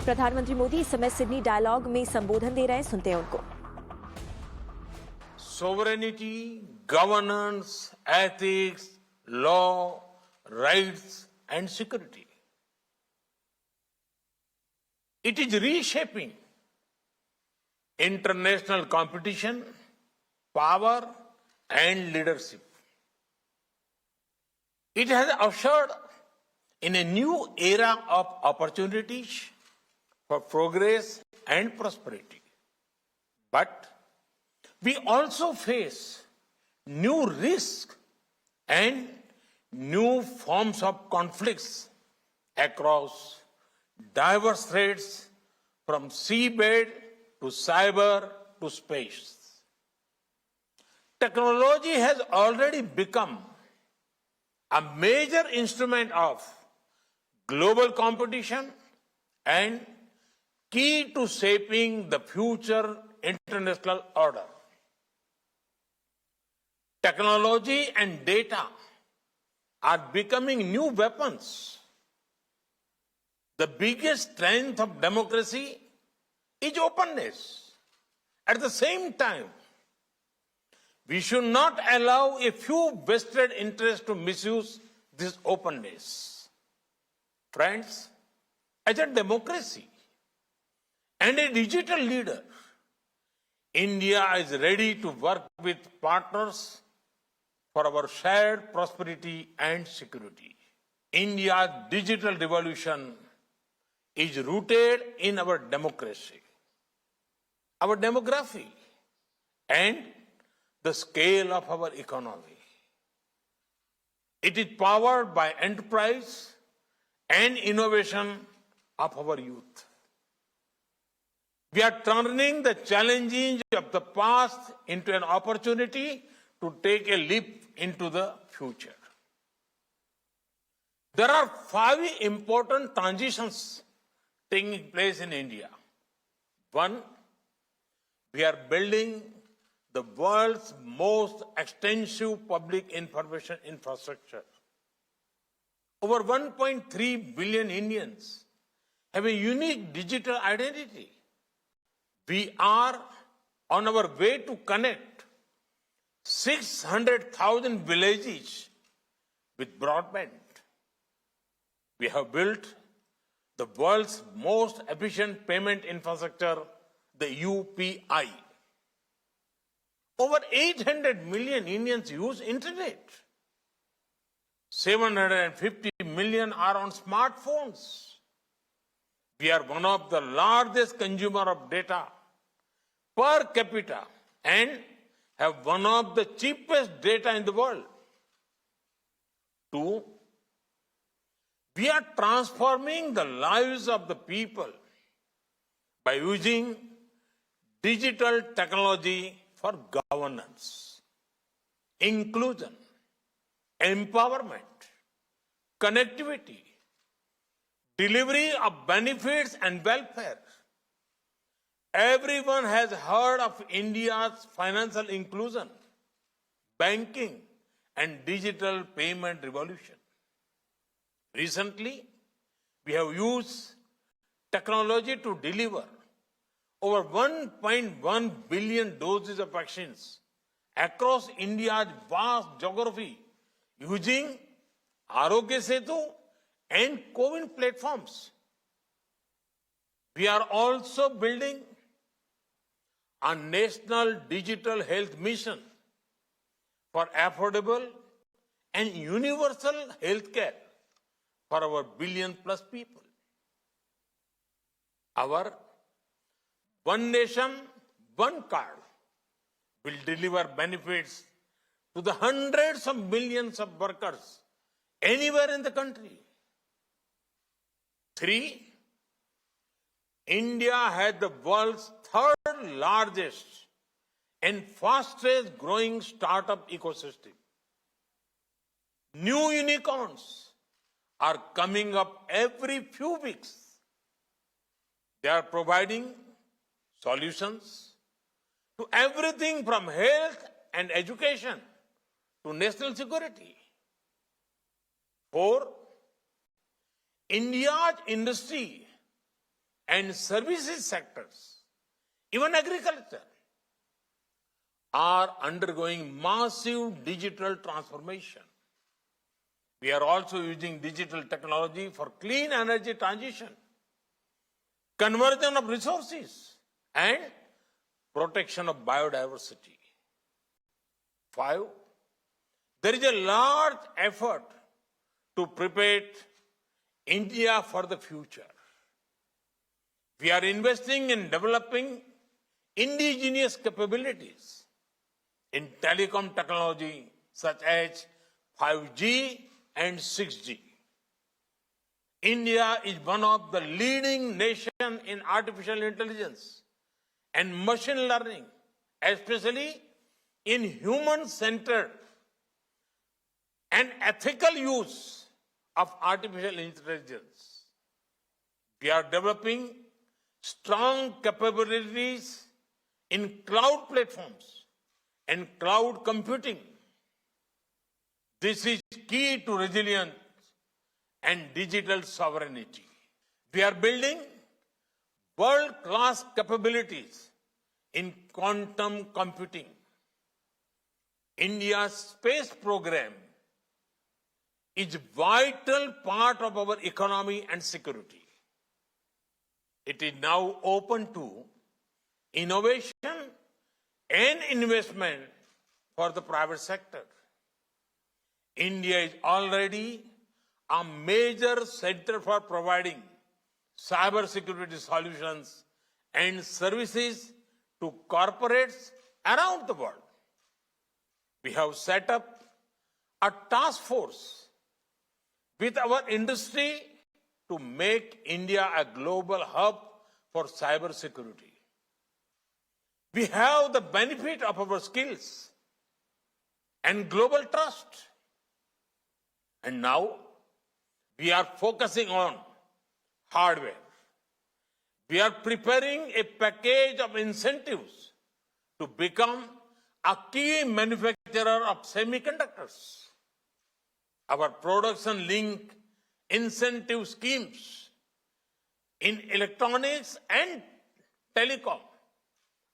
प्रधानमंत्री मोदी इस समय सिडनी डायलॉग में संबोधन दे रहे हैं, सुनते हैं उनको। Sovereignty, governance, ethics, law, rights and security. It is reshaping international competition, power and leadership. It has ushered in a new era of opportunities for progress and prosperity. But we also face new risks and new forms of conflicts across diverse threats from seabed to cyber to space. Technology has already become a major instrument of global competition and key to shaping the future international order. Technology and data are becoming new weapons. The biggest strength of democracy is openness. At the same time, we should not allow a few vested interests to misuse this openness. Friends, as a democracy and a digital leader, India is ready to work with partners for our shared prosperity and security. India's digital revolution is rooted in our democracy, our demography, and the scale of our economy. It is powered by enterprise and innovation of our youth. We are turning the challenges of the past into an opportunity to take a leap into the future. There are 5 important transitions taking place in India. 1, we are building the world's most extensive public information infrastructure. Over 1.3 billion Indians have a unique digital identity. We are on our way to connect 600,000 villages with broadband. We have built the world's most efficient payment infrastructure, the UPI. Over 800 million Indians use internet. 750 million are on smartphones. We are one of the largest consumer of data per capita and have one of the cheapest data in the world. 2, we are transforming the lives of the people by using digital technology for governance, inclusion, empowerment, connectivity, delivery of benefits and welfare. Everyone has heard of India's financial inclusion, banking, and digital payment revolution. Recently, we have used technology to deliver over 1.1 billion doses of vaccines across India's vast geography using Arogya Setu and CoWIN platforms. We are also building a national digital health mission for affordable and universal healthcare for our billion-plus people. Our One Nation, One Card will deliver benefits to the hundreds of millions of workers anywhere in the country. 3, India has the world's 3rd largest and fastest growing startup ecosystem. New unicorns are coming up every few weeks. They are providing solutions to everything from health and education to national security. 4, India's industry and services sectors, even agriculture, are undergoing massive digital transformation. We are also using digital technology for clean energy transition, conversion of resources, and protection of biodiversity. 5, there is a large effort to prepare India for the future. We are investing in developing indigenous capabilities in telecom technology such as 5G and 6G. India is one of the leading nations in artificial intelligence and machine learning, especially in human-centered and ethical use of artificial intelligence. We are developing strong capabilities in cloud platforms and cloud computing. This is key to resilience and digital sovereignty. We are building world-class capabilities in quantum computing. India's space program is a vital part of our economy and security. It is now open to innovation and investment for the private sector. India is already a major center for providing cybersecurity solutions and services to corporates around the world. We have set up a task force with our industry to make India a global hub for cybersecurity. We have the benefit of our skills and global trust. And now we are focusing on hardware. We are preparing a package of incentives to become a key manufacturer of semiconductors. Our production-linked incentive schemes in electronics and telecom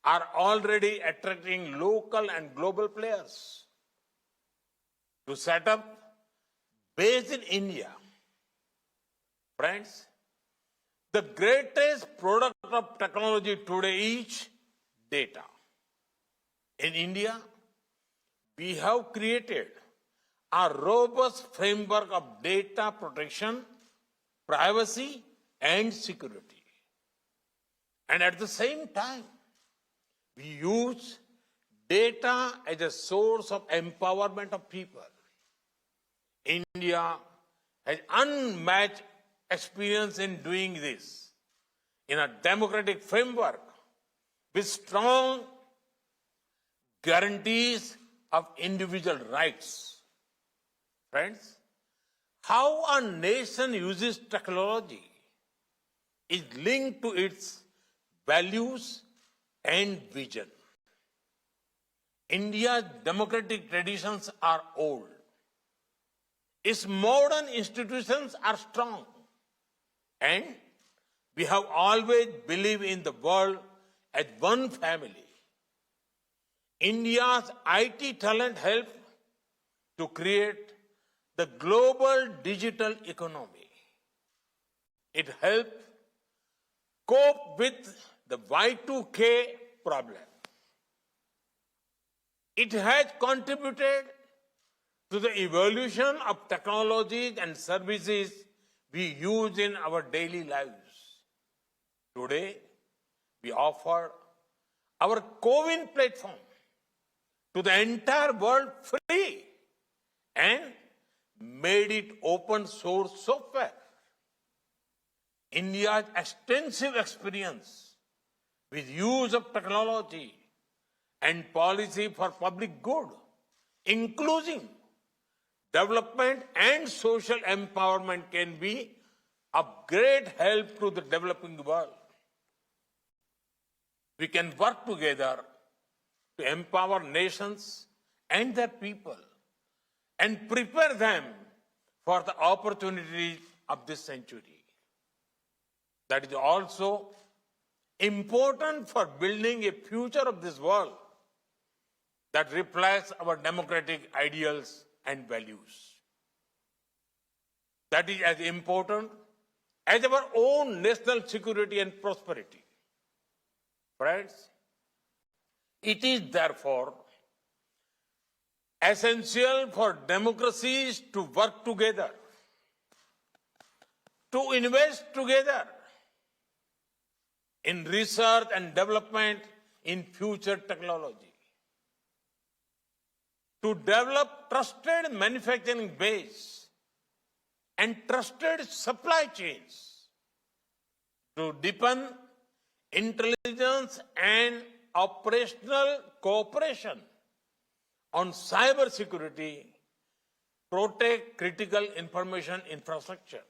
are already attracting local and global players. To set up base in India, friends, the greatest product of technology today is data. In India, we have created a robust framework of data protection, privacy, and security. And at the same time, we use data as a source of empowerment of people. India has unmatched experience in doing this in a democratic framework with strong guarantees of individual rights. Friends, how a nation uses technology is linked to its values and vision. India's democratic traditions are old. Its modern institutions are strong. And we have always believed in the world as one family. India's IT talent helped to create the global digital economy. It helped cope with the Y2K problem. It has contributed to the evolution of technologies and services we use in our daily lives. Today, we offer our CoWIN platform to the entire world free and made it open source software. India's extensive experience with use of technology and policy for public good, including development and social empowerment, can be of great help to the developing world. We can work together to empower nations and their people and prepare them for the opportunities of this century. that is also important for building a future of this world that reflects our democratic ideals and values. That is as important as our own national security and prosperity. Friends, it is therefore essential for democracies to work together, to invest together in research and development in future technology, to develop trusted manufacturing base and trusted supply chains, to deepen intelligence and operational cooperation on cyber security, protect critical information infrastructure,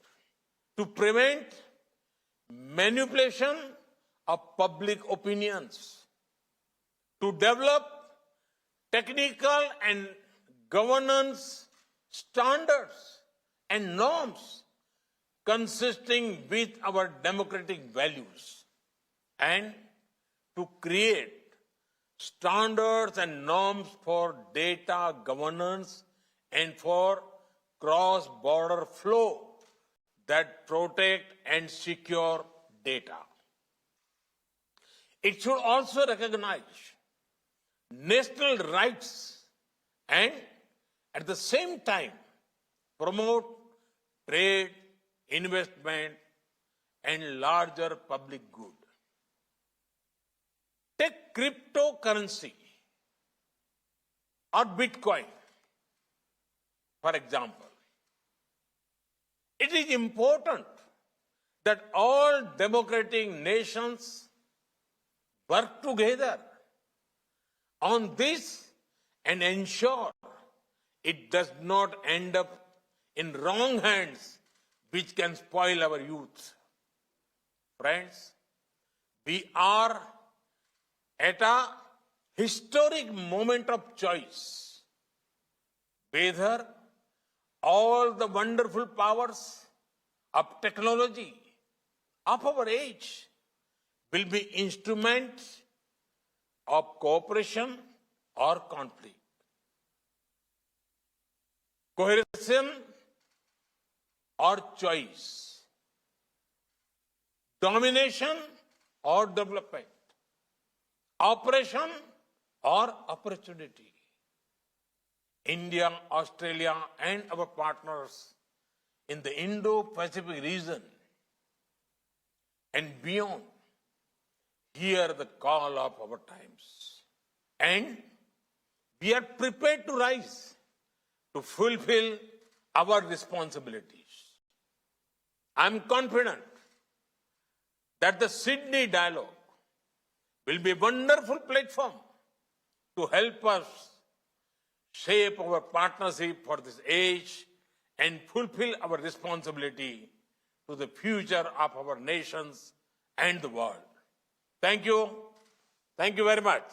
to prevent manipulation of public opinions, to develop technical and governance standards and norms consisting with our democratic values, and to create standards and norms for data governance and for cross-border flow that protect and secure data. It should also recognize national rights and at the same time promote trade, investment, and larger public good. Take cryptocurrency or Bitcoin, for example. It is important that all democratic nations work together on this and ensure it does not end up in wrong hands, which can spoil our youth. Friends, we are at a historic moment of choice. Whether all the wonderful powers of technology of our age will be instruments of cooperation or conflict, coercion or choice, domination or development, operation or opportunity. India, Australia, and our partners in the Indo-Pacific region and beyond hear the call of our times. And we are prepared to rise to fulfill our responsibilities. I'm confident that the Sydney Dialogue will be a wonderful platform to help us shape our partnership for this age and fulfill our responsibility to the future of our nations and the world. Thank you. Thank you very much.